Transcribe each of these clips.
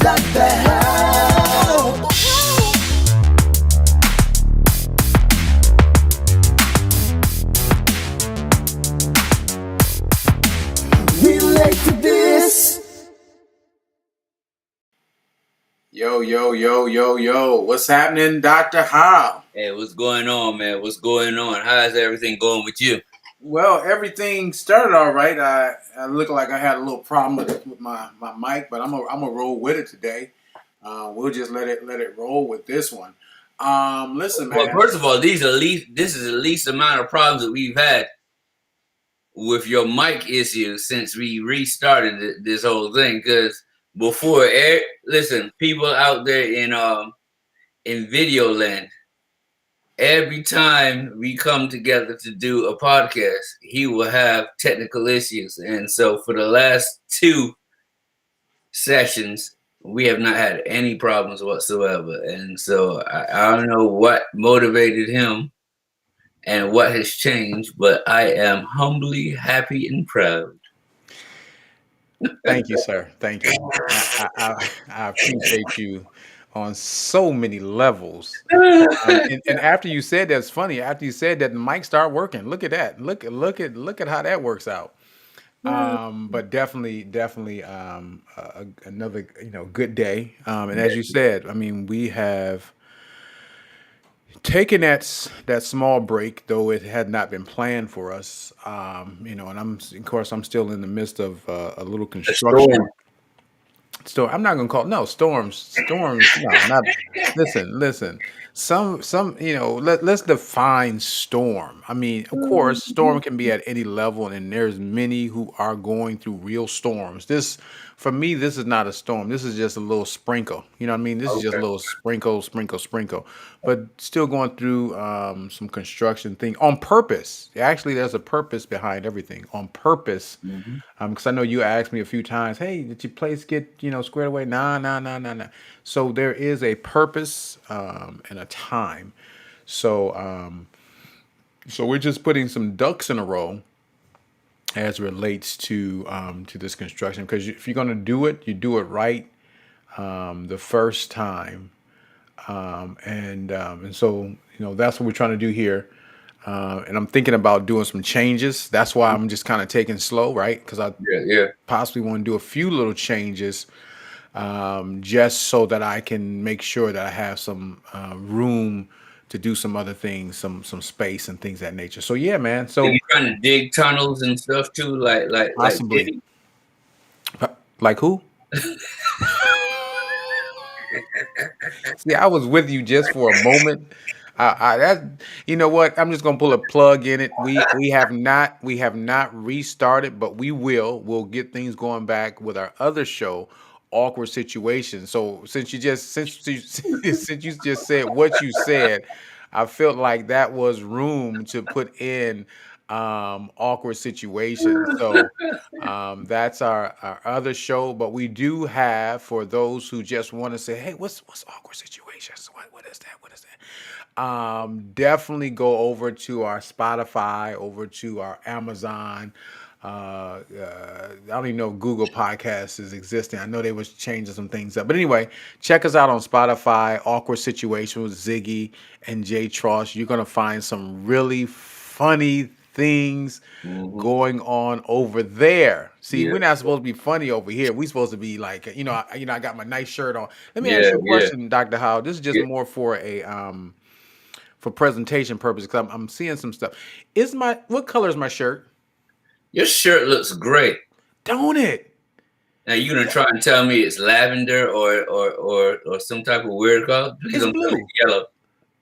Dr. How. Relate to this. Yo. What's happening, Dr. How? Hey, what's going on, man? What's going on? How's everything going with you? Well, everything started all right. I look like I had a little problem with my mic, but I'm gonna roll with it today. We'll just let it roll with this one. Listen, Well, man. first of all, this is the least amount of problems that we've had with your mic issues since we restarted this whole thing. Because before, listen, people out there in video land, every time we come together to do a podcast, he will have technical issues, and so for the last two sessions, we have not had any problems whatsoever. And so I don't know what motivated him and what has changed, but I am humbly happy and proud. Thank you, sir. Thank you. I appreciate you on so many levels. And after you said that's funny. After you said that, the mic start working. Look at that. Look at how that works out. But definitely another good day. And as you said, I mean, we have taken that small break, though it had not been planned for us. And I'm still in the midst of a little A storm. construction. So I'm not gonna call no storms. Storms, no, not. Listen. Some, let's define storm. I mean, of course, storm can be at any level, and there's many who are going through real storms. For me, this is not a storm. This is just a little sprinkle. You know what I mean? This is just a Okay. little sprinkle, but still going through some construction thing on purpose. Actually, there's a purpose behind everything on purpose. Mm-hmm. Because I know you asked me a few times, hey, did your place get squared away? Nah. So there is a purpose and a time. So we're just putting some ducks in a row as it relates to this construction. Because if you're gonna do it, you do it right the first time, and so that's what we're trying to do here. And I'm thinking about doing some changes. That's why I'm just kind of taking slow, right? Because I Yeah. possibly want to do a few little changes, just so that I can make sure that I have some room to do some other things, some space and things of that nature. So yeah, man. Are So you trying to dig tunnels and stuff too, like possibly, Diddy? like who? See, I was with you just for a moment. That you know what? I'm just gonna pull a plug in it. We have not restarted, but we will. We'll get things going back with our other show, Awkward Situations. So since you just said what you said, I felt like that was room to put in awkward situations. So that's our other show. But we do have, for those who just want to say, hey, what's awkward situations? What is that? What is that? Definitely go over to our Spotify, over to our Amazon. I don't even know if Google Podcasts is existing. I know they was changing some things up, but anyway, check us out on Spotify. Awkward Situation with Ziggy and Jay Tross. You're gonna find some really funny things Mhm. going on over there. See, Yeah. we're not supposed to be funny over here. We're supposed to be like, I got my nice shirt on. Let me ask Yeah. you a question, Dr. Howe. This is just Yeah. more for a for presentation purposes, because I'm seeing some stuff. What color is my shirt? Your shirt looks great. Don't it? Now you gonna try and tell me it's lavender or some type of weird color? Please It's don't tell me blue. it's yellow.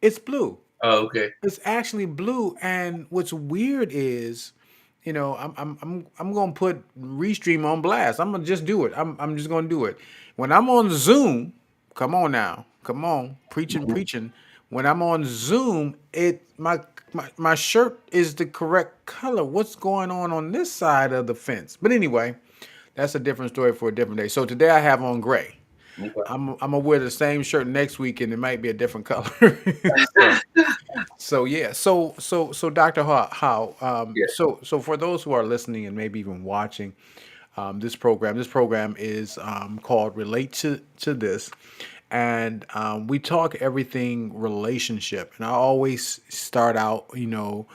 It's blue. Oh, okay. It's actually blue. And what's weird is, I'm gonna put Restream on blast. I'm gonna just do it. I'm just gonna do it. When I'm on Zoom, come on now, come on, preaching. When I'm on Zoom, my shirt is the correct color. What's going on this side of the fence? But anyway, that's a different story for a different day. So today I have on gray. Okay. I'm gonna wear the same shirt next week, and it might be a different color. So yeah, so Dr. How Yeah. so for those who are listening and maybe even watching, this program. This program is called Relate to This. And we talk everything relationship. And I always start out, to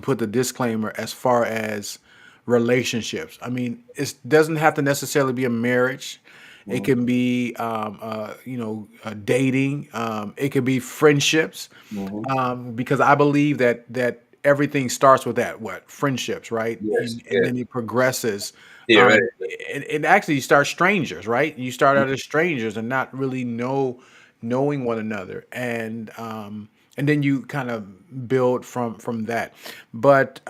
put the disclaimer as far as relationships. I mean, it doesn't have to necessarily be a marriage. It can be, dating. It could be friendships, because I believe that everything starts with that, what friendships, right? Yes, And then it progresses. theoretically. And actually, you start strangers, right? You start out as strangers and not really knowing one another, and then you kind of build from that. But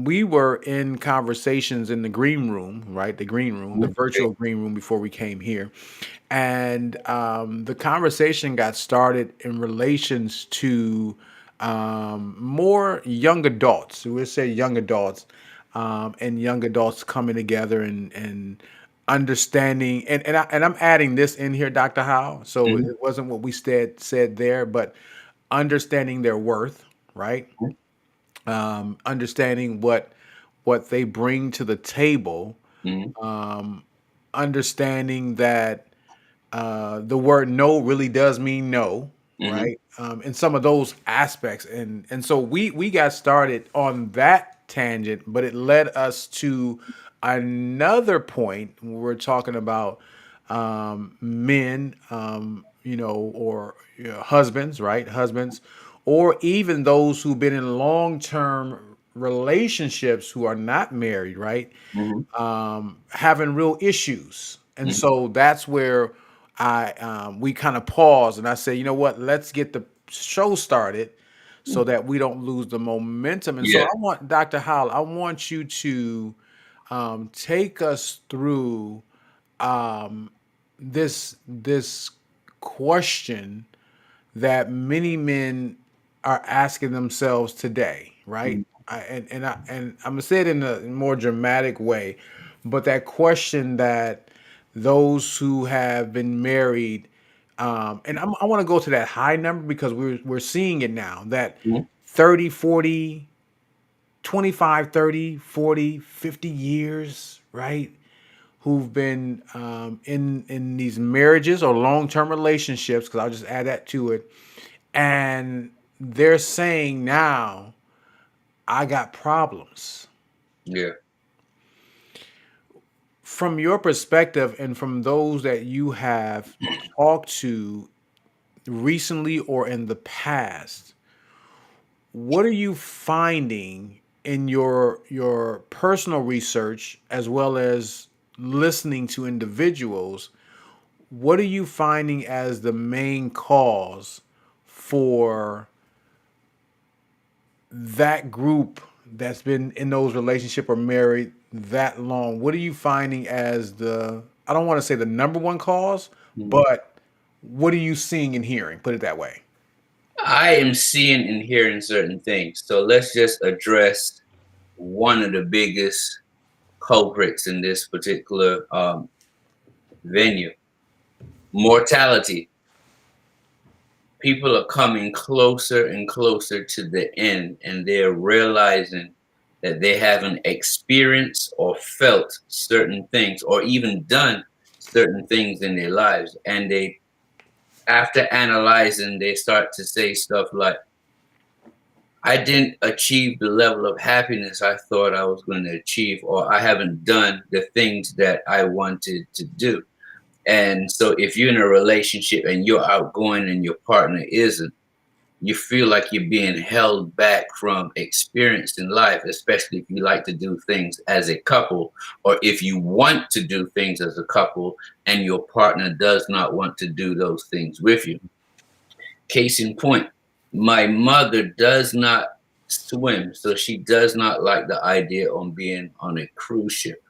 we were in conversations in the green room, right? The green room, the virtual green room before we came here, and the conversation got started in relations to more young adults. We would say young adults, and young adults coming together and understanding. And I'm adding this in here, Dr. Howe. So Mhm. it wasn't what we said there, but understanding their worth, right? Understanding what they bring to the table, Mhm. understanding that the word no really does mean no, Mhm. right? In some of those aspects, and so we got started on that tangent, but it led us to another point where we're talking about men, or husbands, right? Husbands, or even those who've been in long-term relationships who are not married, right? Mhm. Having real issues. And Mhm. so that's where I we kind of pause and I say, you know what, let's get the show started so that we don't lose the momentum. And so Yeah. I want Dr. Howell, I want you to take us through this question that many men are asking themselves today, right? Mhm. I'm gonna say it in a more dramatic way, but that question that those who have been married, I want to go to that high number because we're seeing it now that Mhm. 30, 40, 25, 30, 40, 50 years, right? Who've been in these marriages or long-term relationships, because I'll just add that to it, and they're saying now, I got problems. Yeah. From your perspective and from those that you have talked to recently or in the past, what are you finding in your personal research as well as listening to individuals? What are you finding as the main cause for that group that's been in those relationship or married that long? What are you finding as the, I don't want to say the number one cause, Mhm. but what are you seeing and hearing? Put it that way. I am seeing and hearing certain things. So let's just address one of the biggest culprits in this particular venue: mortality. People are coming closer and closer to the end, and they're realizing that they haven't experienced or felt certain things or even done certain things in their lives. And they, after analyzing, they start to say stuff like, I didn't achieve the level of happiness I thought I was going to achieve, or I haven't done the things that I wanted to do. And so, if you're in a relationship and you're outgoing and your partner isn't, you feel like you're being held back from experience in life, especially if you like to do things as a couple, or if you want to do things as a couple and your partner does not want to do those things with you. Case in point, my mother does not swim, so she does not like the idea on being on a cruise ship.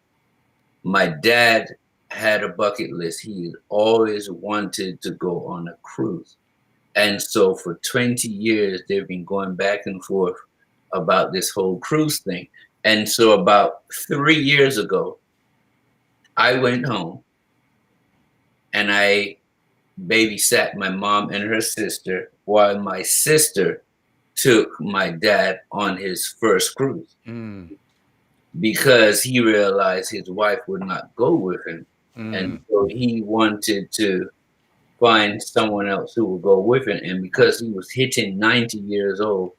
My dad had a bucket list. He always wanted to go on a cruise. And so for 20 years, they've been going back and forth about this whole cruise thing. And so about 3 years ago, I went home and I babysat my mom and her sister while my sister took my dad on his first cruise. Mm. because he realized his wife would not go with him. And Mm. so he wanted to find someone else who would go with him. And because he was hitting 90 years old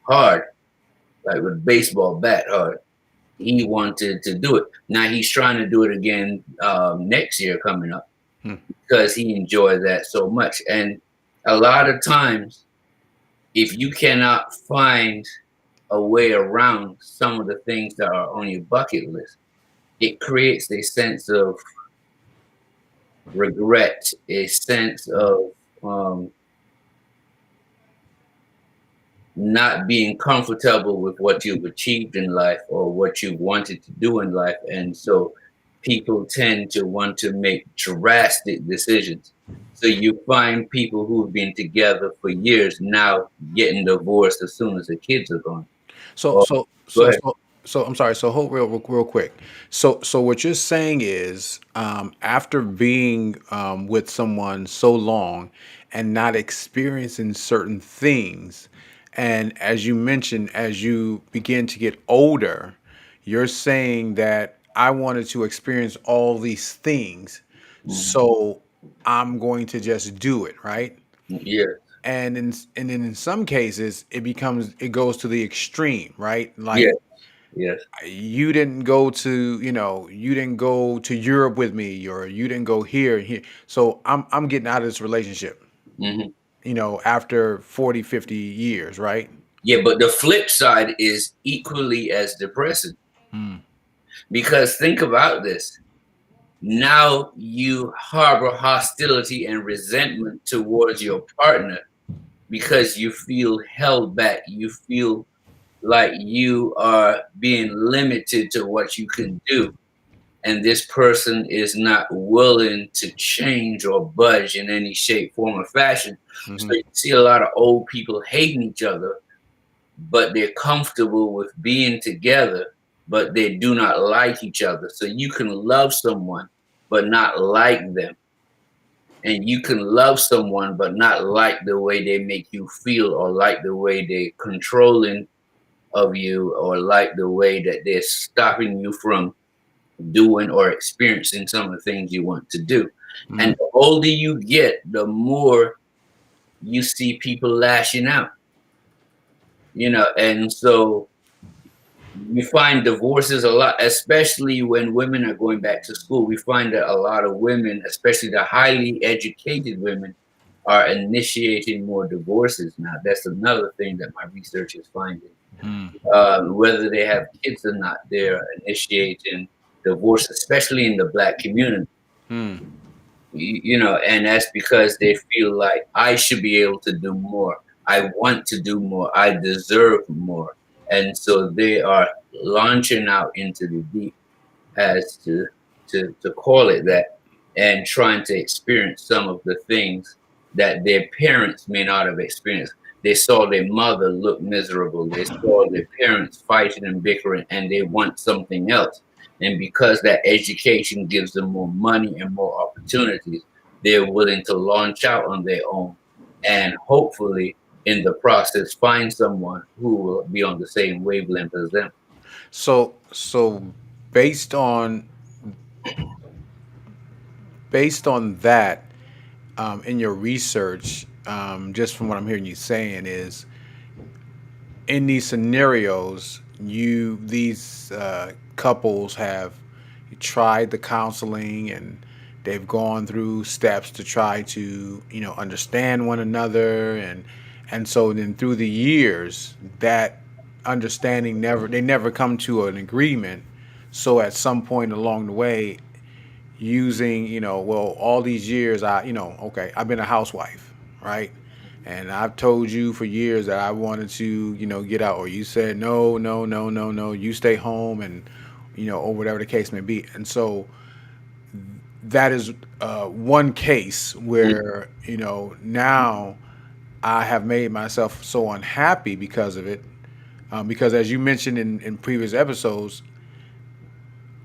hard, like with a baseball bat hard, he wanted to do it. Now he's trying to do it again next year coming up Hmm. because he enjoyed that so much. And a lot of times, if you cannot find a way around some of the things that are on your bucket list, it creates a sense of regret, a sense of not being comfortable with what you've achieved in life or what you wanted to do in life. And so people tend to want to make drastic decisions. So you find people who've been together for years now getting divorced as soon as the kids are gone. So Oh, so go so ahead. so so I'm sorry. So hold real quick. So what you're saying is, after being with someone so long and not experiencing certain things, and as you mentioned, as you begin to get older, you're saying that I wanted to experience all these things, Mhm. so I'm going to just do it, right? Yeah, And then in some cases it goes to the extreme, right? yeah, Like, yes. you didn't go to Europe with me, or you didn't go here. So I'm getting out of this relationship, Hmm. after 40, 50 years, right? Yeah, but the flip side is equally as depressing Mm. because think about this. Now you harbor hostility and resentment towards your partner because you feel held back. You feel like you are being limited to what you can do. And this person is not willing to change or budge in any shape, form, or fashion. So Hmm. you see a lot of old people hating each other, but they're comfortable with being together, but they do not like each other. So you can love someone, but not like them. And you can love someone, but not like the way they make you feel, or like the way they're controlling of you, or like the way that they're stopping you from doing or experiencing some of the things you want to do. Hmm. And the older you get, the more you see people lashing out, and so we find divorces a lot, especially when women are going back to school. We find that a lot of women, especially the highly educated women, are initiating more divorces now. That's another thing that my research is finding. Mm. Whether they have kids or not, they're initiating divorce, especially in the Black community. Mm. And that's because they feel like I should be able to do more. I want to do more. I deserve more. And so they are launching out into the deep, as to call it that, and trying to experience some of the things that their parents may not have experienced. They saw their mother look miserable. They saw their parents fighting and bickering, and they want something else. And because that education gives them more money and more opportunities, they're willing to launch out on their own and hopefully, in the process, find someone who will be on the same wavelength as them. So based on that, in your research, just from what I'm hearing you saying, is in these scenarios, these couples have tried the counseling, and they've gone through steps to try to understand one another, and so then through the years, that understanding never come to an agreement. So at some point along the way, using, well, all these years, okay, I've been a housewife, right? And I've told you for years that I wanted to, get out, or you said no, no, no, no, no, you stay home, and or whatever the case may be. And so that is one case where, now I have made myself so unhappy because of it. Because as you mentioned in previous episodes,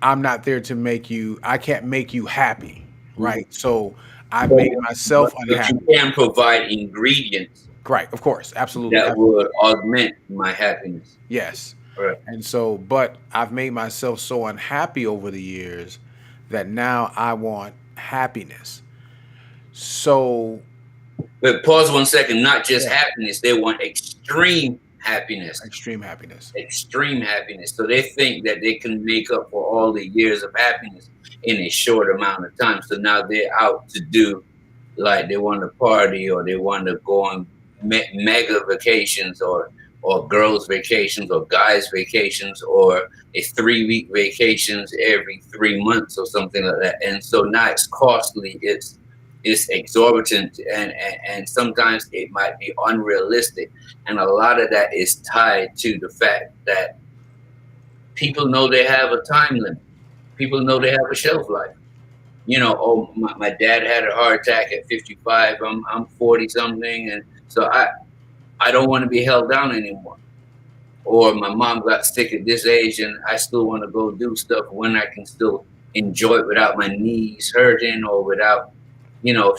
I'm not there to make you, I can't make you happy, Mhm. right? So I've But, made myself but you unhappy. can provide ingredients Right, of course, absolutely, that would absolutely. augment my happiness. Yes. Right. And so, but I've made myself so unhappy over the years that now I want happiness. So, But pause 1 second. Not just yeah, happiness; they want extreme happiness. extreme happiness. Extreme happiness. So they think that they can make up for all the years of happiness in a short amount of time. So now they're out to do, like, they want to party, or they want to go on mega vacations, or girls vacations, or guys vacations, or a 3 week vacations every 3 months or something like that. And so now it's costly. It's exorbitant, and sometimes it might be unrealistic. And a lot of that is tied to the fact that people know they have a time limit. People know they have a shelf life. Oh, my dad had a heart attack at 55. I'm 40 something, and so I don't want to be held down anymore. Or my mom got sick at this age, and I still want to go do stuff when I can still enjoy it without my knees hurting, or without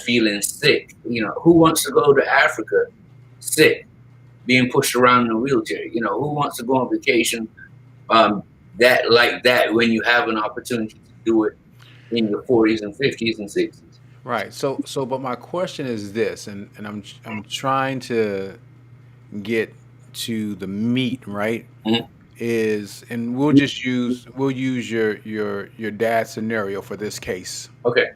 feeling sick. Who wants to go to Africa sick, being pushed around in a wheelchair? Who wants to go on vacation that when you have an opportunity to do it in your 40s and 50s and 60s? Right. So, but my question is this, and I'm trying to get to the meat, right? Mhm. Is, and we'll use your dad's scenario for this case. Okay.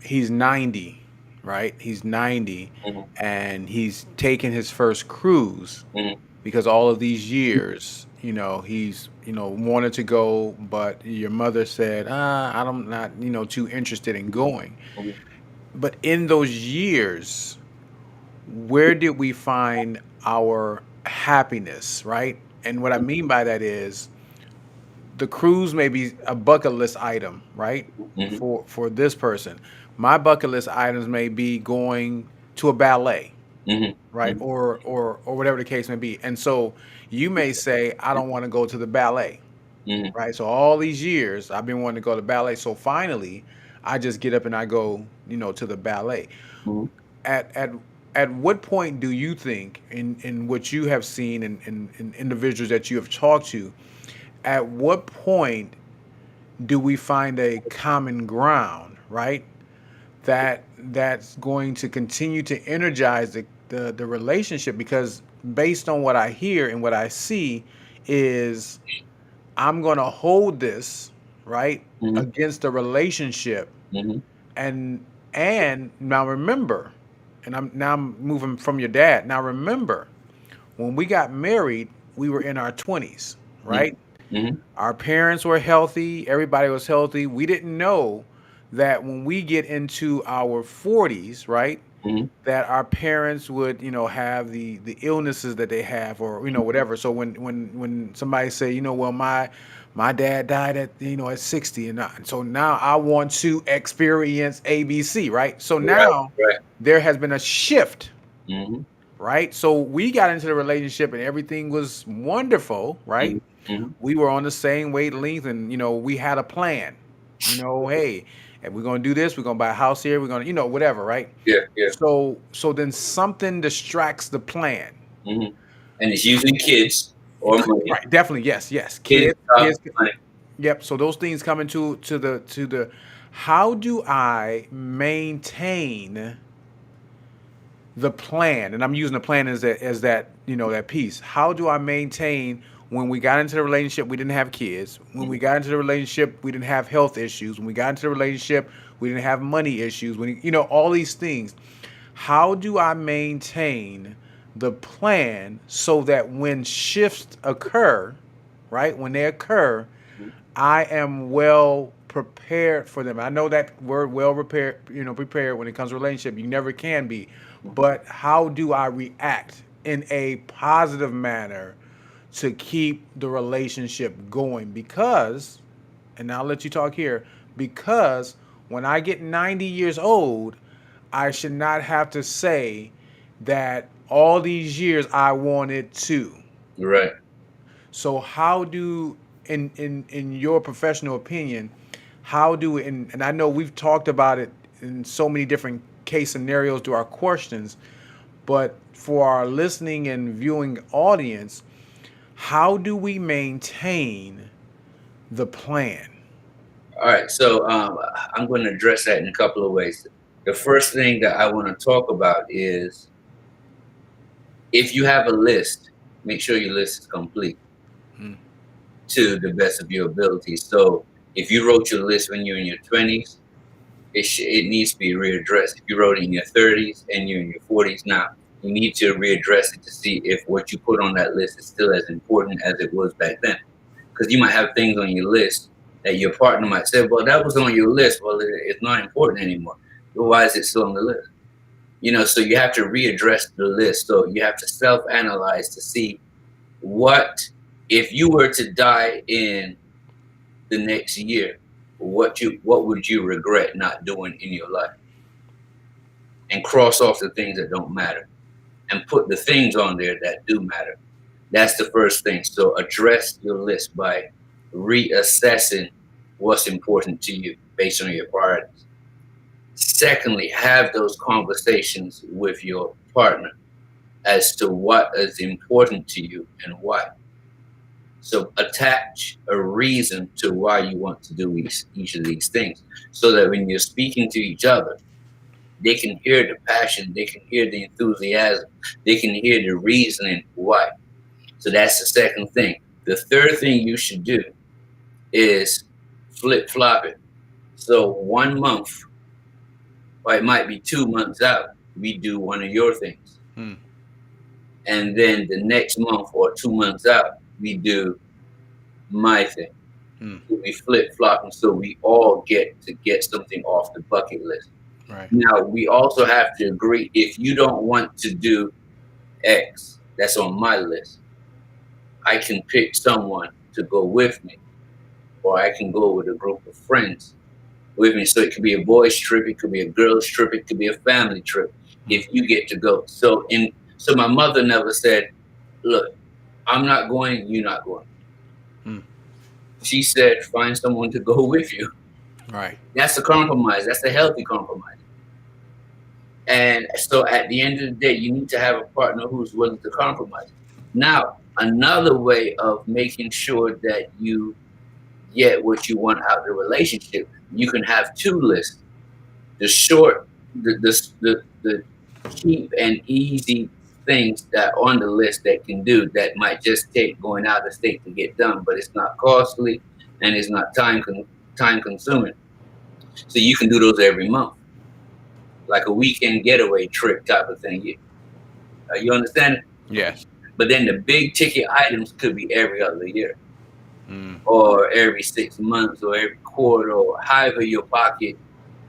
He's 90, right? He's 90, Mhm. and he's taking his first cruise Mhm. because all of these years, he's wanted to go, but your mother said, I'm not too interested in going. Mhm. But in those years, where did we find our happiness, right? And what I mean by that is the cruise may be a bucket list item, right? Mhm. For this person. My bucket list items may be going to a ballet, Mhm. right? Mhm. Or whatever the case may be. And so you may say, I don't want to go to the ballet, Mhm. right? So all these years I've been wanting to go to ballet. So finally I just get up and I go, to the ballet. Mhm. At what point do you think, in what you have seen in individuals that you have talked to, at what point do we find a common ground, right? That's going to continue to energize the relationship, because based on what I hear and what I see is I'm going to hold this, right, Mhm. against the relationship. Mhm. And now remember, and I'm moving from your dad. Now remember, when we got married, we were in our 20s, Mhm. right? Mhm. Our parents were healthy, everybody was healthy. We didn't know that when we get into our 40s, right, Mhm. that our parents would, have the illnesses that they have, or whatever. So when somebody say, well, my dad died at 60, and so now I want to experience ABC, right? So Right. now Right. there has been a shift, Mhm. right? So we got into the relationship and everything was wonderful, right? Mhm. Mhm. We were on the same wavelength, and we had a plan. Hey, and we're gonna do this. We're gonna buy a house here. We're gonna, whatever, right? Yeah. Yeah. So then something distracts the plan. Mhm. And it's usually kids or money. Right, definitely, yes, yes. Kids, Kids. money. Yep. So those things come into to the. How do I maintain the plan? And I'm using the plan as that that piece. How do I maintain, when we got into the relationship we didn't have kids, when we Mhm. got into the relationship we didn't have health issues, when we got into the relationship we didn't have money issues, when all these things. How do I maintain the plan so that when shifts occur, right, when they occur, Mhm. I am well prepared for them? I know that word, well prepared, prepared, when it comes to relationship, you never can be. But how do I react in a positive manner to keep the relationship going? Because, and I'll let you talk here, because when I get 90 years old, I should not have to say that all these years I wanted to. Right. So how do, in your professional opinion, how do, and I know we've talked about it in so many different case scenarios to our questions, but for our listening and viewing audience, How do we maintain the plan? All right, so I'm going to address that in a couple of ways. The first thing that I want to talk about is if you have a list, make sure your list is complete Hmm. to the best of your ability. So if you wrote your list when you're in your 20s, it needs to be readdressed. If you wrote it in your 30s and you're in your 40s now, you need to readdress it to see if what you put on that list is still as important as it was back then. Because you might have things on your list that your partner might say, well, that was on your list. Well, it's not important anymore. Well, why is it still on the list? You know, so you have to readdress the list. So you have to self-analyze to see what, if you were to die in the next year, what would you regret not doing in your life? And cross off the things that don't matter and put the things on there that do matter. That's the first thing. So address your list by reassessing what's important to you based on your priorities. Secondly, have those conversations with your partner as to what is important to you and why. So attach a reason to why you want to do each of these things, so that when you're speaking to each other, they can hear the passion, they can hear the enthusiasm, they can hear the reasoning why. So that's the second thing. The third thing you should do is flip-flop it. So 1 month, or it might be 2 months out, we do one of your things. Hmm. And then the next month or 2 months out, we do my thing. Hmm. We flip-flop them so we all get to get something off the bucket list. Right. Now, we also have to agree, if you don't want to do X, that's on my list, I can pick someone to go with me, or I can go with a group of friends with me. So it could be a boys' trip, it could be a girls' trip, it could be a family trip if you get to go. So my mother never said, look, I'm not going, you're not going. Hmm. She said, find someone to go with you. Right. That's a compromise. That's a healthy compromise. And so at the end of the day, you need to have a partner who's willing to compromise. Now, another way of making sure that you get what you want out of the relationship, you can have two lists. The short, the cheap and easy things that are on the list that can do, that might just take going out of state to get done, but it's not costly and it's not time consuming. So you can do those every month, like a weekend getaway trip type of thing. You understand? Yes. But then the big ticket items could be every other year, Hmm. or every 6 months, or every quarter, or however your pocket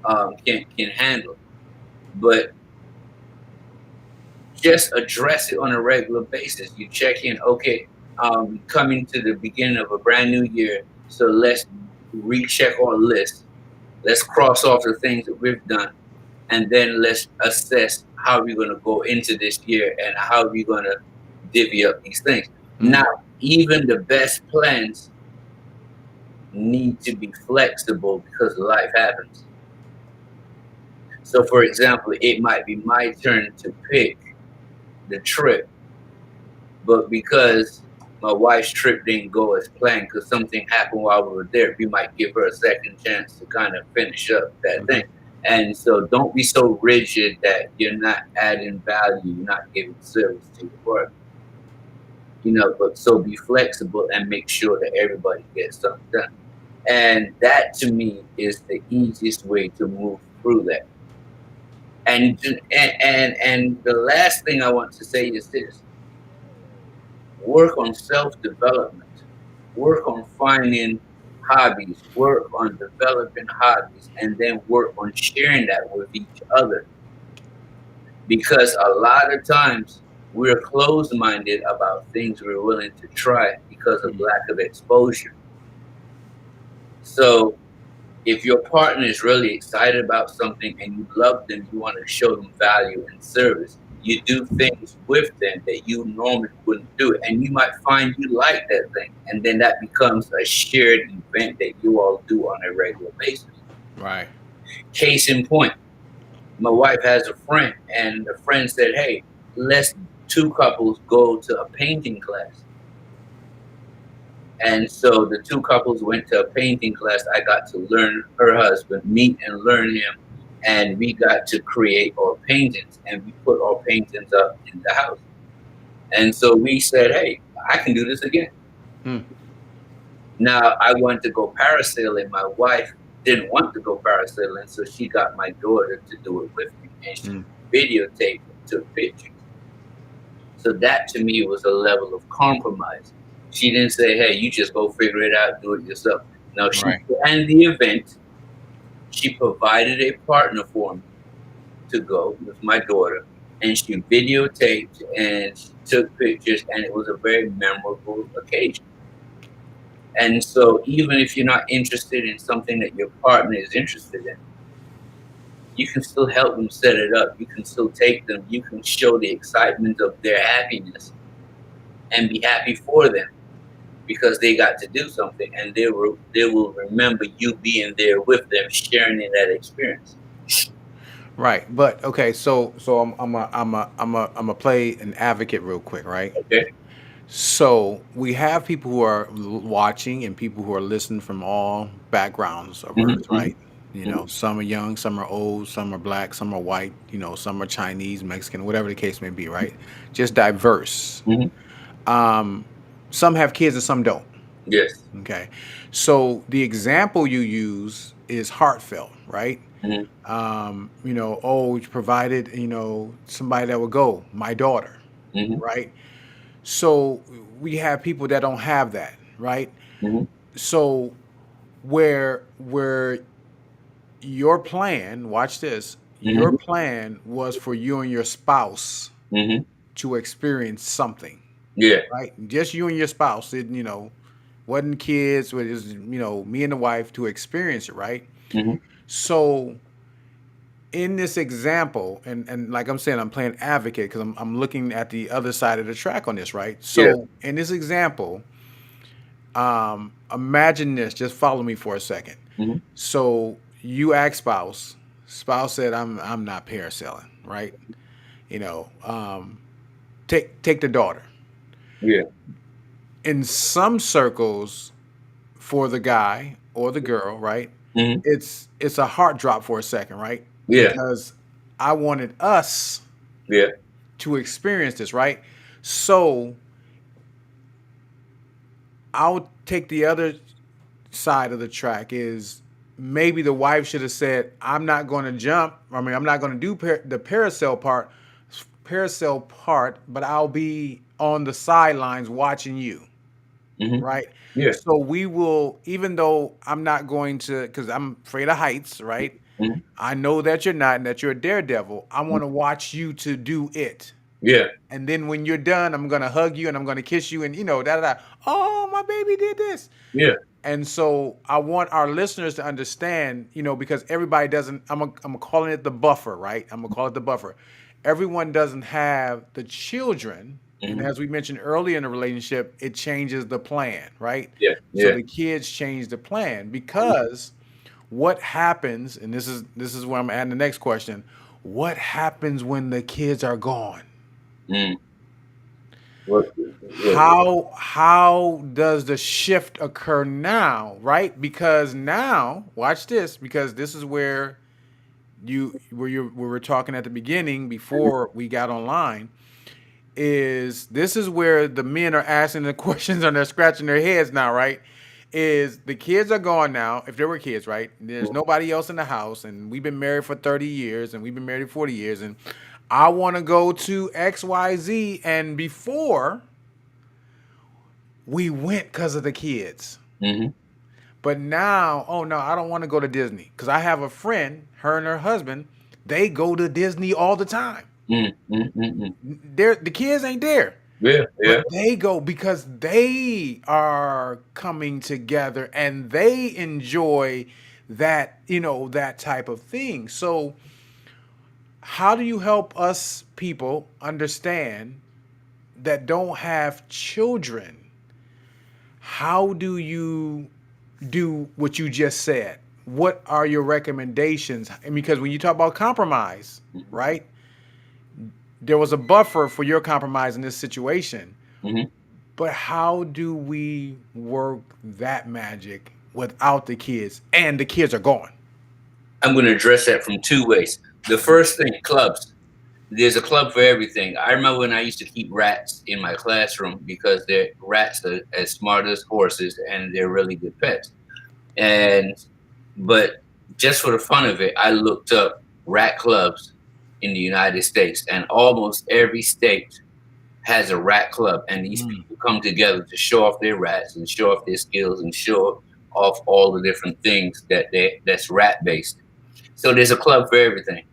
can handle. But just address it on a regular basis. You check in, okay, coming to the beginning of a brand new year, so let's recheck our list. Let's cross off the things that we've done, and then let's assess how we're going to go into this year and how we're going to divvy up these things. Mhm. Now, even the best plans need to be flexible because life happens. So, for example, it might be my turn to pick the trip, but because my wife's trip didn't go as planned because something happened while we were there, we might give her a second chance to kind of finish up that thing. And so don't be so rigid that you're not adding value, you're not giving service to your work. You know, but so be flexible and make sure that everybody gets something done. And that to me is the easiest way to move through that. And the last thing I want to say is this: work on self-development, work on finding hobbies, work on developing hobbies, and then work on sharing that with each other. Because a lot of times we're closed-minded about things we're willing to try because of lack of exposure. So if your partner is really excited about something and you love them, you want to show them value and service, you do things with them that you normally wouldn't do. And you might find you like that thing. And then that becomes a shared event that you all do on a regular basis. Right. Case in point, my wife has a friend, and the friend said, hey, let's two couples go to a painting class. And so the two couples went to a painting class. I got to learn her husband, meet and learn him, and we got to create our paintings, and we put our paintings up in the house. And so we said, hey, I can do this again. Hmm. Now I wanted to go parasailing. My wife didn't want to go parasailing, so she got my daughter to do it with me, and she videotaped and took pictures. So that to me was a level of compromise. She didn't say, hey, you just go figure it out, do it yourself. No, she Right. planned the event. She provided a partner for me to go with my daughter, and she videotaped and she took pictures, and it was a very memorable occasion. And so even if you're not interested in something that your partner is interested in, you can still help them set it up. You can still take them. You can show the excitement of their happiness and be happy for them because they got to do something, and they will remember you being there with them, sharing in that experience. Right. But okay, so I'm a play an advocate real quick, right? Okay. So we have people who are watching and people who are listening from all backgrounds of Mhm, Earth, right? You mhm, know, some are young, some are old, some are black, some are white, you know, some are Chinese, Mexican, whatever the case may be, right? Just diverse. mhm. Um, some have kids and some don't. Yes. Okay. So the example you use is heartfelt, right? Mhm, You know, oh, you provided, you know, somebody that would go, my daughter, mhm, right? So we have people that don't have that, right? mhm, So where your plan, watch this, your mhm, plan was for you and your spouse mhm. to experience something, Yeah. right? Just you and your spouse, it, you know, wasn't kids, it was, you know, me and the wife to experience it, right? Mhm. So in this example, and like I'm saying, I'm playing advocate because I'm looking at the other side of the track on this, right? Yeah. So in this example, imagine this. Just follow me for a second. Mhm. So you ask spouse. Spouse said, I'm not parasailing, right? You know, take the daughter. Yeah. In some circles, for the guy or the girl, right? Mhm. It's a heart drop for a second, right? Yeah. Because I wanted us Yeah. to experience this, right? So I'll take the other side of the track is maybe the wife should have said, I'm not going to jump. I mean, I'm not going to do the parasail part, but I'll be on the sidelines watching you, Mhm. right? Yeah. So we will, even though I'm not going to, because I'm afraid of heights, right? Mhm. I know that you're not and that you're a daredevil. I want to watch you to do it. Yeah. And then when you're done, I'm gonna hug you and I'm gonna kiss you and you know, da da da. Oh, my baby did this. Yeah. And so I want our listeners to understand, you know, because everybody doesn't, I'm calling it the buffer, right? I'm gonna call it the buffer. Everyone doesn't have the children. And Mhm. as we mentioned earlier in the relationship, it changes the plan, right? Yeah. So Yeah. the kids change the plan because what happens, and this is where I'm adding the next question. What happens when the kids are gone? Mm. What? Yeah. How does the shift occur now, right? Because now, watch this, because this is where we were talking at the beginning before we got online, is this is where the men are asking the questions and they're scratching their heads now, right? Is the kids are gone now, if there were kids, right? There's nobody else in the house, and we've been married for 30 years and we've been married 40 years, and I want to go to XYZ, and before we went because of the kids. Mhm. But now, oh no, I don't want to go to Disney because I have a friend, her and her husband, they go to Disney all the time. Mm. Mm. Mm. Mm. The kids ain't there, Yeah. but Yeah. they go because they are coming together and they enjoy that, you know, that type of thing. So, how do you help us people understand that don't have children? How do you do what you just said? What are your recommendations? And because when you talk about compromise, Mhm. right? There was a buffer for your compromise in this situation. Mhm. But how do we work that magic without the kids and the kids are gone? I'm going to address that from two ways. The first thing, clubs. There's a club for everything. I remember when I used to keep rats in my classroom because they're rats are as smart as horses and they're really good pets. And but just for the fun of it, I looked up rat clubs in the United States, and almost every state has a rat club, and these people come together to show off their rats and show off their skills and show off all the different things that's rat based. So there's a club for everything.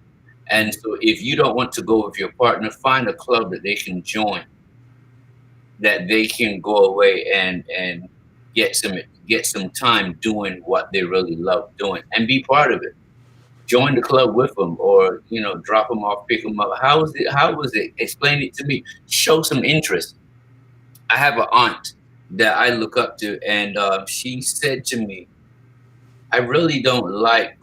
And so if you don't want to go with your partner, find a club that they can join, that they can go away and get some time doing what they really love doing and be part of it. Join the club with them, or drop them off, pick them up. How was it? How was it? Explain it to me. Show some interest. I have an aunt that I look up to, and she said to me, "I really don't like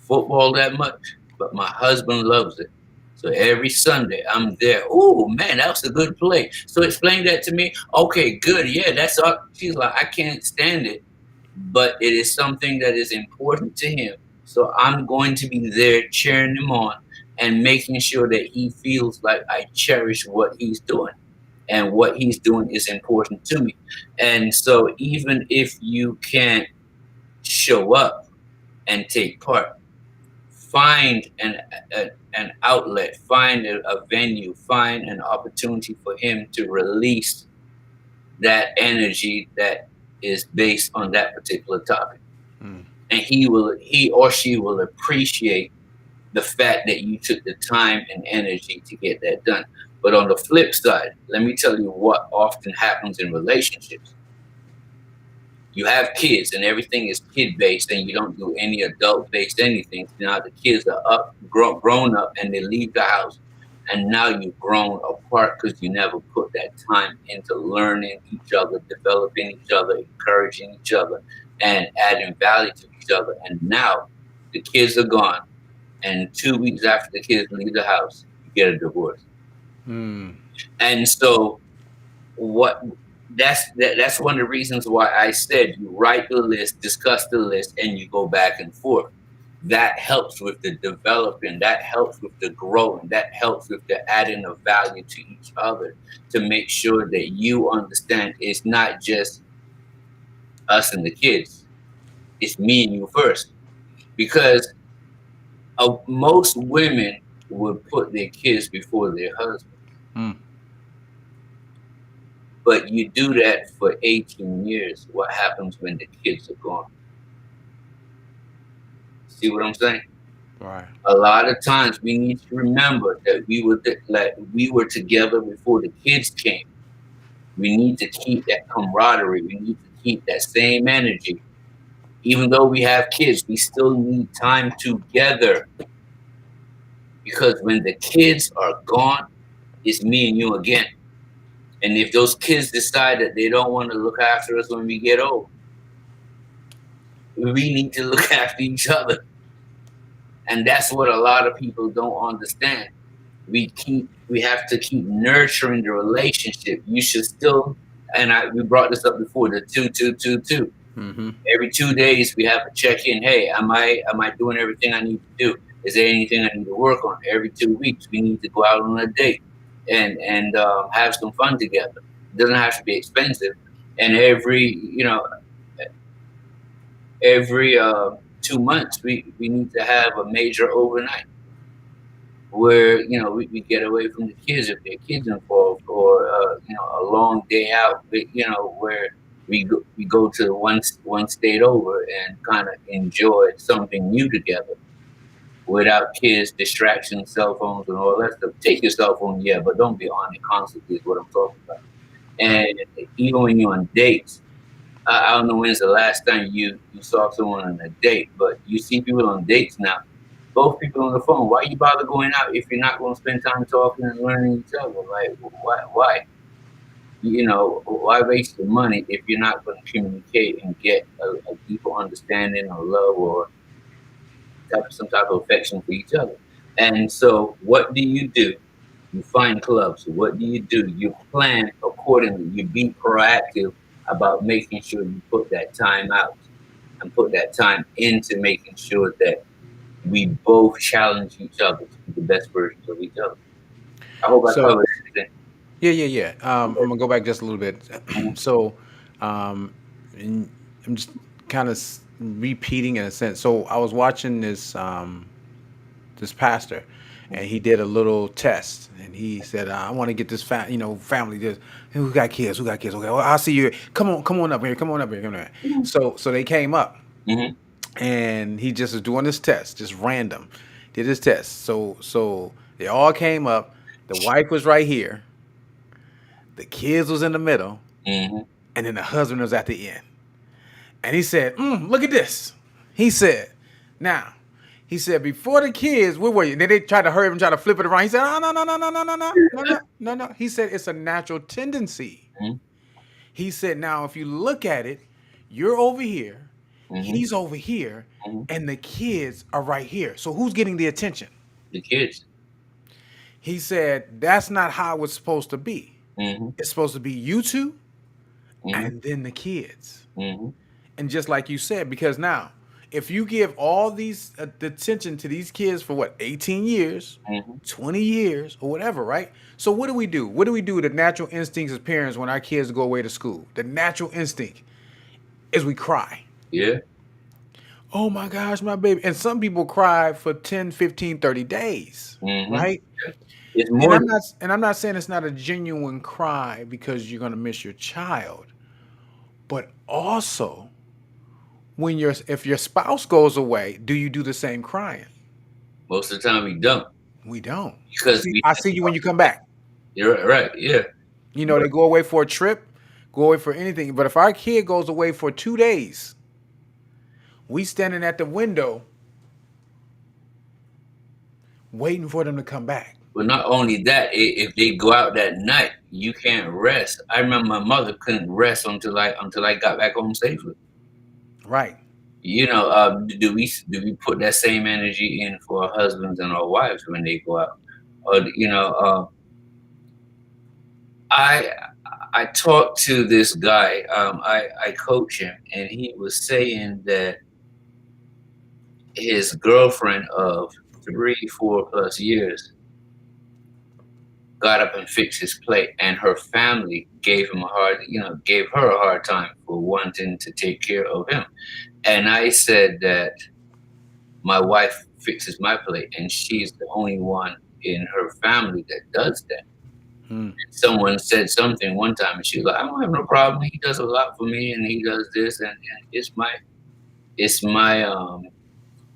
football that much, but my husband loves it. So every Sunday I'm there. Oh man, that was a good play. So explain that to me. Okay, good. Yeah, that's all." She's like, "I can't stand it, but it is something that is important to him. So I'm going to be there cheering him on and making sure that he feels like I cherish what he's doing. And what he's doing is important to me." And so even if you can't show up and take part, find an outlet, find a venue, find an opportunity for him to release that energy that is based on that particular topic. And he or she will appreciate the fact that you took the time and energy to get that done. But on the flip side, let me tell you what often happens in relationships. You have kids and everything is kid based, and you don't do any adult based anything. Now the kids are grown up, and they leave the house, and now you've grown apart because you never put that time into learning each other, developing each other, encouraging each other, and adding value to each other. And now the kids are gone, and 2 weeks after the kids leave the house, you get a divorce. And so that's one of the reasons why I said you write the list, discuss the list, and you go back and forth. That helps with the developing, that helps with the growing, that helps with the adding of value to each other, to make sure that you understand it's not just us and the kids, it's me and you first. Because most women would put their kids before their husbands. But you do that for 18 years. What happens when the kids are gone? See what I'm saying? Right. A lot of times we need to remember that we were together before the kids came. We need to keep that camaraderie. We need to keep that same energy. Even though we have kids, we still need time together. Because when the kids are gone, it's me and you again. And if those kids decide that they don't want to look after us when we get old, we need to look after each other. And that's what a lot of people don't understand. We have to keep nurturing the relationship. You should still, we brought this up before, the 2-2-2-2. Every 2 days we have to check in. Hey, am I doing everything I need to do? Is there anything I need to work on? Every 2 weeks we need to go out on a date and have some fun together. It doesn't have to be expensive. And every 2 months we need to have a major overnight where we get away from the kids if there are kids involved, or a long day out, where we go to one state over and kind of enjoy something new together without kids, distractions, cell phones, and all that stuff. Take your cell phone, yeah, but don't be on it constantly is what I'm talking about. And even when you're on dates, I don't know when's the last time you saw someone on a date, but you see people on dates now. Both people on the phone. Why you bother going out if you're not going to spend time talking and learning each other? Like, why? Why waste the money if you're not going to communicate and get a deeper understanding or love or some type of affection for each other? And so what do you do You find clubs. What do? You plan accordingly. You be proactive about making sure you put that time out and put that time into making sure that we both challenge each other to be the best versions of each other. I hope I So covered everything. yeah. I'm gonna go back just a little bit. So, um, and I'm just kind of repeating in a sense. So I was watching this pastor, and he did a little test, and he said, "I want to get this family. This who got kids? Who got kids? Okay, well, I'll see you. Come on up here. Come on up here. Come on up here." So they came up, Mm-hmm. and he just was doing this test, just random, did his test. So they all came up. The wife was right here. The kids was in the middle, Mm-hmm. and then the husband was at the end. And he said, "Look at this." He said, "Now." He said, "Before the kids, where were you?" Then they tried to hurry up and try to flip it around. He said, "Oh, no. He said, "It's a natural tendency." He said, "Now, if you look at it, you're over here, Mm-hmm. he's over here, Mm-hmm. and the kids are right here. So who's getting the attention?" The kids. He said, "That's not how it's supposed to be. Mm-hmm. It's supposed to be you two Mm-hmm. and then the kids." Mm-hmm. And just like you said, because now, if you give all these the attention to these kids for what, 18 years, Mm-hmm. 20 years, or whatever, right? So what do we do? What do we do with the natural instincts as parents when our kids go away to school? The natural instinct is we cry. Yeah. Oh my gosh, my baby. And some people cry for 10, 15, 30 days, Mm-hmm. right? It's And more. I'm not saying it's not a genuine cry because you're going to miss your child, but also when if your spouse goes away, do you do the same crying? Most of the time we don't, We don't. because See, we. I see you when you come back. You're right. Yeah. You know, they go away for a trip, go away for anything. But if our kid goes away for 2 days, we standing at the window waiting for them to come back. But not only that, if they go out that night, you can't rest. I remember my mother couldn't rest until I got back home safely. Right. You know, do we put that same energy in for our husbands and our wives when they go out? Or you know, I talked to this guy. I coach him, and he was saying that his girlfriend of 3, 4 plus years got up and fixed his plate, and her family gave her a hard time for wanting to take care of him. And I said that my wife fixes my plate, and she's the only one in her family that does that. Someone said something one time, and she was like, "I don't have no problem. He does a lot for me, and he does this, and it's my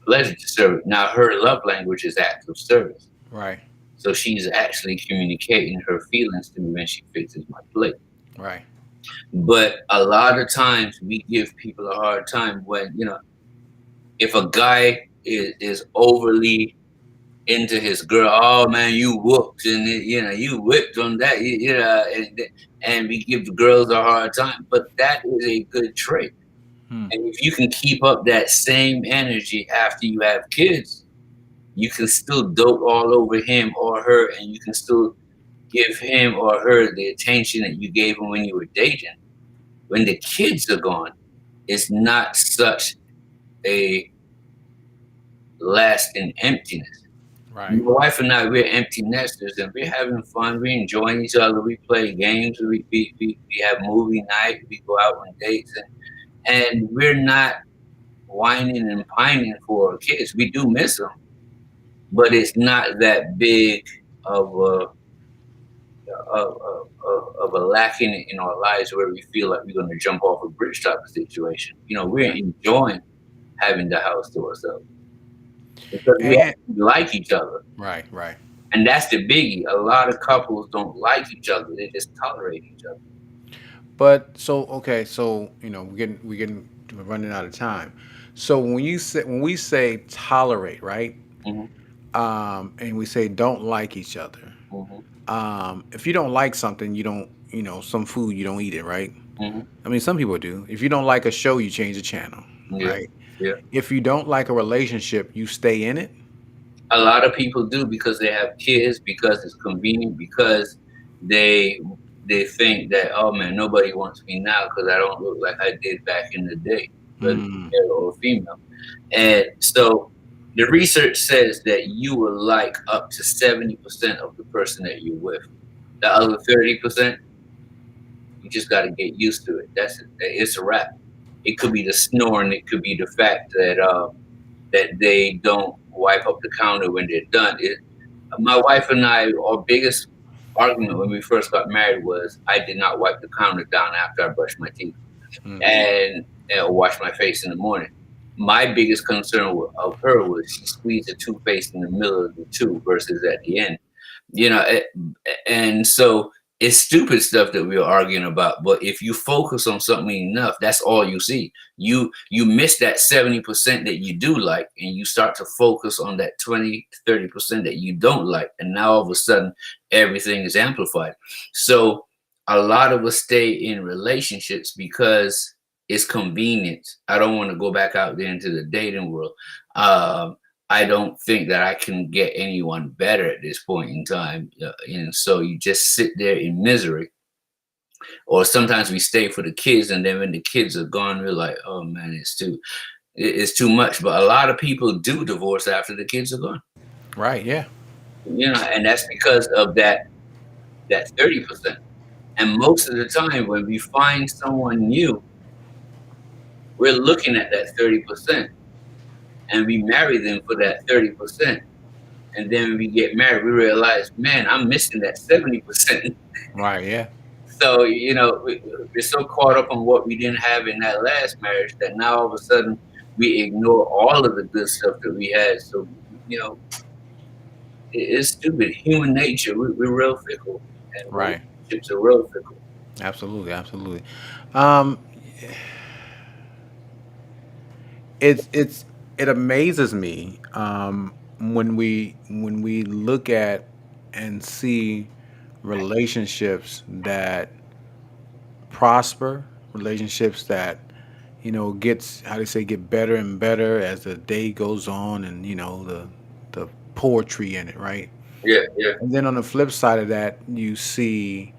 pleasure to serve." Now, her love language is acts of service. Right. So she's actually communicating her feelings to me when she fixes my plate. Right. But a lot of times we give people a hard time when, if a guy is overly into his girl, "Oh man, you whooped," and you whipped on that, and we give the girls a hard time. But that is a good trait. And if you can keep up that same energy after you have kids, you can still dote all over him or her, and you can still give him or her the attention that you gave him when you were dating. When the kids are gone, it's not such a lasting emptiness. Right. My wife and I, we're empty nesters, and we're having fun. We're enjoying each other. We play games. We have movie night. We go out on dates, and we're not whining and pining for our kids. We do miss them, but it's not that big of a lacking in our lives where we feel like we're going to jump off a bridge type of situation. We're enjoying having the house to ourselves because we like each other. Right. Right. And that's the biggie. A lot of couples don't like each other; they just tolerate each other. But okay, so we're running out of time. So when we say tolerate, right? Mm-hmm. And we say don't like each other. Mm-hmm. If you don't like something, you don't, some food, you don't eat it, right? Mm-hmm. I mean, some people do. If you don't like a show, you change the channel, Yeah. right? Yeah. If you don't like a relationship, you stay in it. A lot of people do because they have kids, because it's convenient, because they they think that, oh man, nobody wants me now because I don't look like I did back in the day, whether Mm, male or female. And so the research says that you will like up to 70% of the person that you're with. The other 30%, you just got to get used to it. It's a wrap. It could be the snoring. It could be the fact that they don't wipe up the counter when they're done. My wife and I, our biggest argument when we first got married was I did not wipe the counter down after I brushed my teeth mm, and wash my face in the morning. My biggest concern of her was she squeezed the toothpaste in the middle of the tube versus at the end. You know, and so it's stupid stuff that we're arguing about. But if you focus on something enough, that's all you see. You miss that 70% that you do like, and you start to focus on that 20 to 30% that you don't like, and now all of a sudden everything is amplified. So a lot of us stay in relationships because it's convenient. I don't want to go back out there into the dating world. Um, I don't think that I can get anyone better at this point in time. And so you just sit there in misery. Or sometimes we stay for the kids, and then when the kids are gone, we're like, oh man, it's too much. But a lot of people do divorce after the kids are gone. right. Yeah. And that's because of that 30%. And most of the time when we find someone new, we're looking at that 30% and we marry them for that 30%. And then when we get married, we realize, man, I'm missing that 70%. Right. Yeah. So, we're so caught up on what we didn't have in that last marriage that now all of a sudden we ignore all of the good stuff that we had. So, you know, it's stupid. Human nature, we're real fickle. And Right. relationships are real fickle. Absolutely. Absolutely. Um, it's it amazes me when we look at and see relationships that prosper, relationships that gets how they say get better and better as the day goes on, and the poetry in it, right? Yeah, yeah. And then on the flip side of that, you see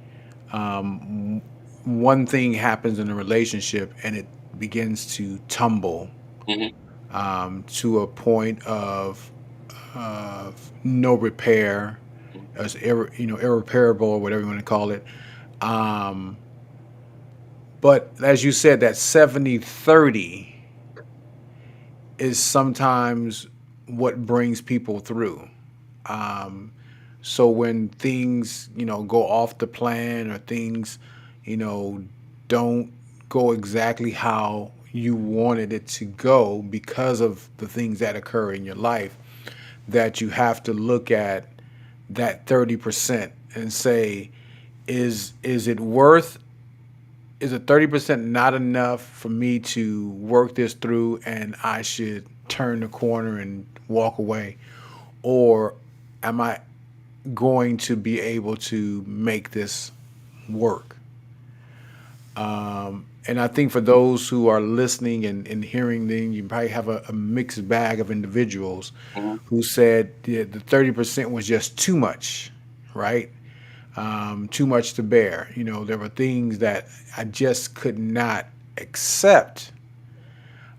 um, one thing happens in a relationship and it begins to tumble Hmm. to a point of no repair, as irreparable or whatever you want to call it. Um, but as you said, that 70/30 is sometimes what brings people through. Um, so when things, go off the plan, or things, you know, don't go exactly how you wanted it to go because of the things that occur in your life, that you have to look at that 30% and say, is it worth, is it 30% not enough for me to work this through and I should turn the corner and walk away? Or am I going to be able to make this work? And I think for those who are listening and hearing, then you probably have a mixed bag of individuals Hmm. who said the 30% was just too much, right? Too much to bear. There were things that I just could not accept,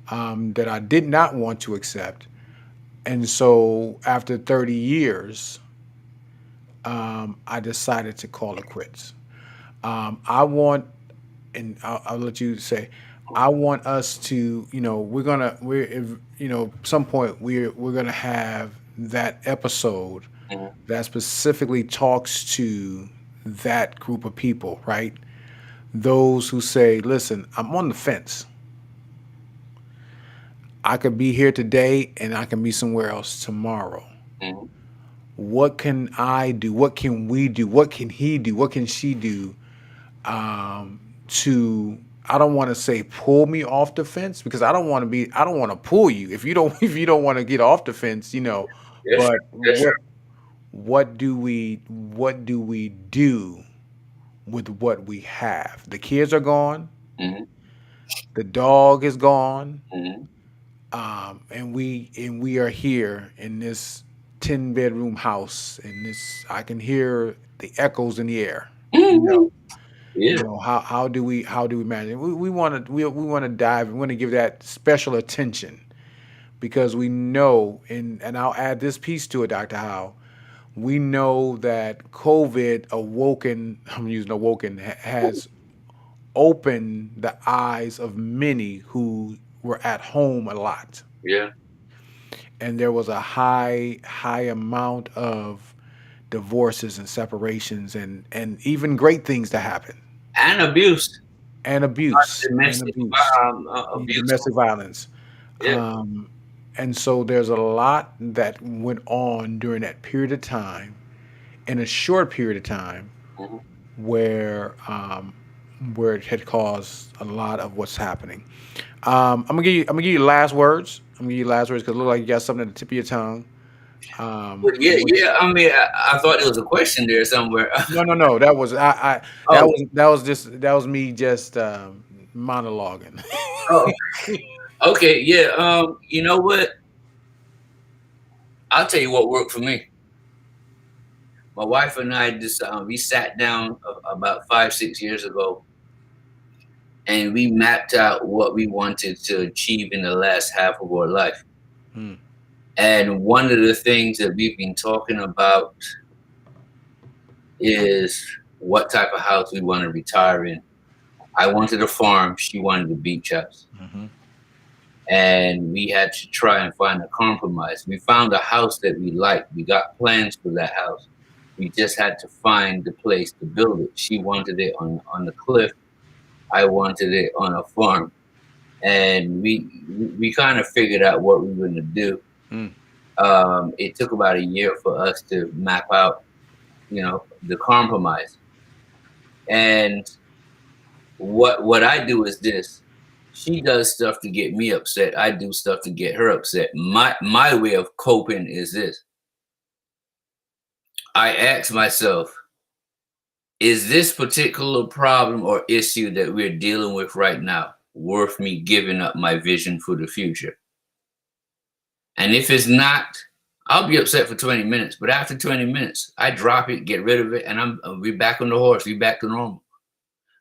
that I did not want to accept. And so after 30 years, I decided to call it quits. I want, and I'll let you say, I want us to, some point we're gonna have that episode Hmm. that specifically talks to that group of people, right? Those who say, listen, I'm on the fence. I could be here today and I can be somewhere else tomorrow. Hmm. What can I do? What can we do? What can he do? What can she do to, I don't want to say pull me off the fence, because I don't want to pull you if you don't if you don't want to get off the fence, Yes, sir. but Yes, sir. what do we do with what we have? The kids are gone, Hmm. the dog is gone, Hmm. and we are here in this 10-bedroom house, and this I can hear the echoes in the air. You know, Mhm. Yeah. how do we manage it? We want to we want to dive. We want to give that special attention because we know, and I'll add this piece to it, Dr. Howe. We know that COVID awoken. I'm using awoken has opened the eyes of many who were at home a lot, Yeah. and there was a high amount of divorces and separations and even great things to happen And abuse. and Domestic abuse. domestic violence. Yeah. And so there's a lot that went on during that period of time, in a short period of time, Mhm. where it had caused a lot of what's happening. I'm gonna give you last words. I'm gonna give you last words because it look like you got something at the tip of your tongue. But yeah, Which yeah. I mean, I thought there was a question there somewhere. no. That was Oh, that was me just monologuing. oh. Okay. Yeah. You know what? I'll tell you what worked for me. My wife and I just we sat down about 5, 6 years ago, and we mapped out what we wanted to achieve in the last half of our life. Hmm. And one of the things that we've been talking about is what type of house we want to retire in. I wanted a farm. She wanted a beach house. Mhm. And we had to try and find a compromise. We found a house that we liked. We got plans for that house. We just had to find the place to build it. She wanted it on the cliff. I wanted it on a farm. And we kind of figured out what we were going to do. Hmm. It took about a year for us to map out, the compromise. And what I do is this. She does stuff to get me upset. I do stuff to get her upset. My way of coping is this. I ask myself, is this particular problem or issue that we're dealing with right now worth me giving up my vision for the future? And if it's not, I'll be upset for 20 minutes. But after 20 minutes, I drop it, get rid of it, and I'll be back on the horse, be back to normal.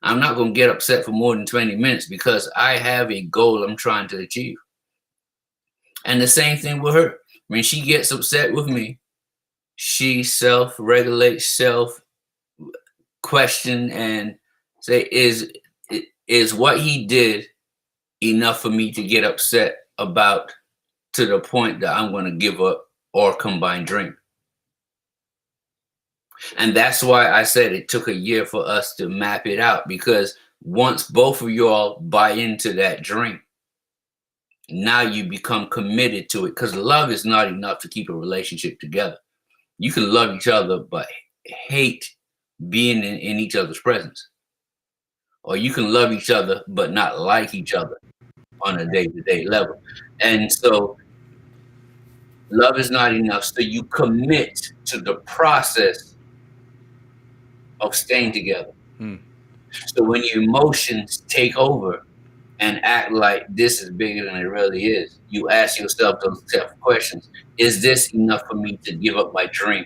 I'm not going to get upset for more than 20 minutes because I have a goal I'm trying to achieve. And the same thing with her. When she gets upset with me, she self-regulates, self-question, and say, is what he did enough for me to get upset about to the point that I'm going to give up or combine drink? And that's why I said it took a year for us to map it out, because once both of y'all buy into that drink, now you become committed to it, because love is not enough to keep a relationship together. You can love each other but hate being in each other's presence, or you can love each other but not like each other on a day-to-day level. And so love is not enough, so you commit to the process of staying together. Hmm. So when your emotions take over and act like this is bigger than it really is, you ask yourself those tough questions. Is this enough for me to give up my dream?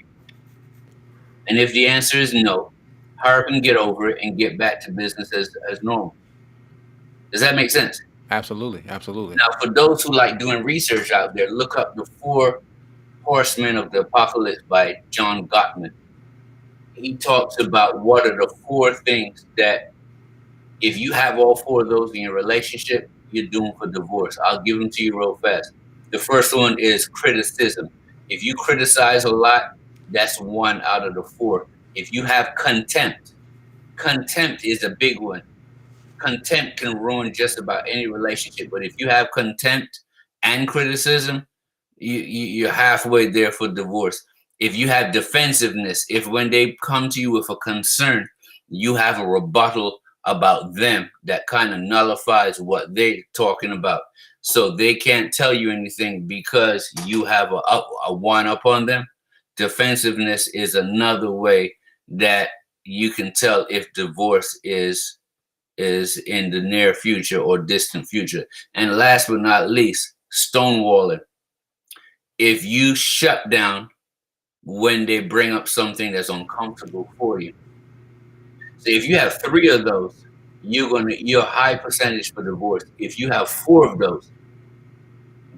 And if the answer is no, hurry up and get over it and get back to business as normal. Does that make sense? Absolutely. Absolutely. Now, for those who like doing research out there, look up The Four Horsemen of the Apocalypse by John Gottman. He talks about what are the four things that if you have all four of those in your relationship, you're doomed for divorce. I'll give them to you real fast. The first one is criticism. If you criticize a lot, that's one out of the four. If you have contempt is a big one. Contempt can ruin just about any relationship. But if you have contempt and criticism, you're halfway there for divorce. If you have defensiveness, if when they come to you with a concern, you have a rebuttal about them that kind of nullifies what they're talking about. So they can't tell you anything because you have a one up on them. Defensiveness is another way that you can tell if divorce is in the near future or distant future. And last but not least, stonewalling. If you shut down when they bring up something that's uncomfortable for you. So if you have 3 of those, you're a high percentage for divorce. If you have 4 of those,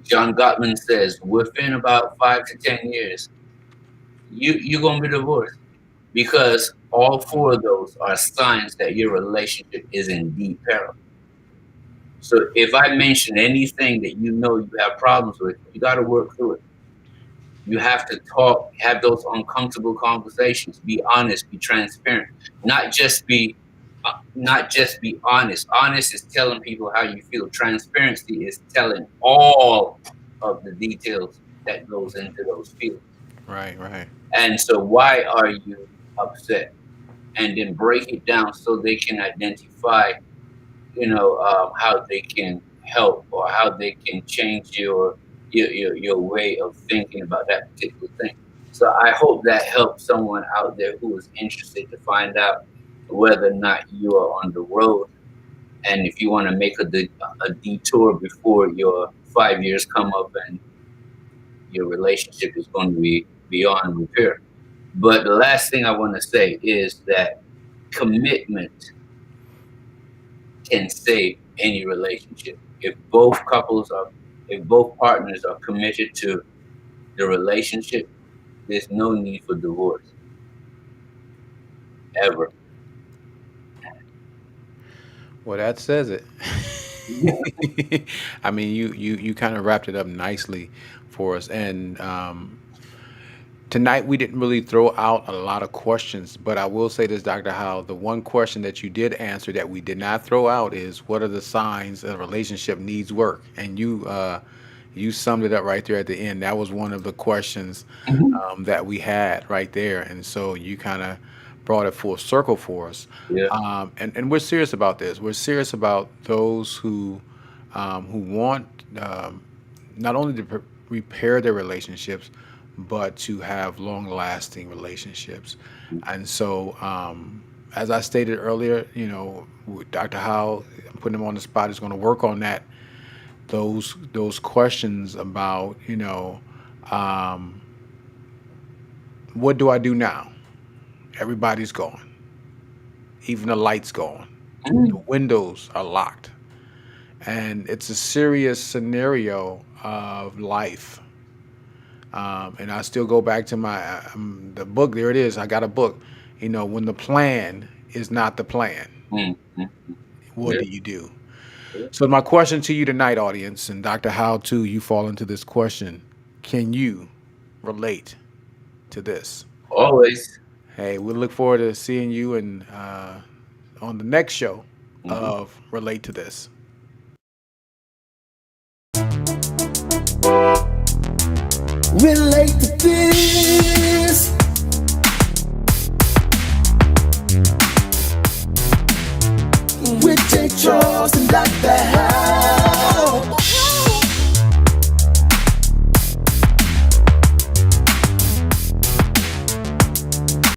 John Gottman says within about 5 to 10 years, you're gonna be divorced because all 4 of those are signs that your relationship is in deep peril. So if I mention anything that you know you have problems with, you got to work through it. You have to talk, have those uncomfortable conversations. Be honest, be transparent. Not just be honest. Honest is telling people how you feel. Transparency is telling all of the details that goes into those feelings. Right, right. And so, why are you upset? And then break it down so they can identify, how they can help or how they can change your way of thinking about that particular thing. So I hope that helps someone out there who is interested to find out whether or not you are on the road, and if you want to make a detour before your 5 years come up and your relationship is going to be beyond repair. But the last thing I want to say is that commitment can save any relationship. If both partners are committed to the relationship, there's no need for divorce. Ever. Well, that says it. I mean, you kind of wrapped it up nicely for us. And tonight we didn't really throw out a lot of questions, but I will say this, Dr. Howe, the one question that you did answer that we did not throw out is what are the signs a relationship needs work? And you summed it up right there at the end. That was one of the questions that we had right there. And so you kind of brought it full circle for us. Yeah. And we're serious about this. We're serious about those who want not only to repair their relationships, but to have long-lasting relationships. And so, as I stated earlier, with Dr. Howe, I'm putting him on the spot, is going to work on that. Those questions about, what do I do now? Everybody's gone. Even the lights gone. The windows are locked. And it's a serious scenario of life. And I still go back to my the book. There it is. I got a book. When the plan is not the plan, what do you do? So my question to you tonight, audience, and Dr. Howe too, you fall into this question. Can you relate to this? Always. Hey, we look forward to seeing you and on the next show of Relate to This. Relate to this. With J. Charles and Dr. Howe.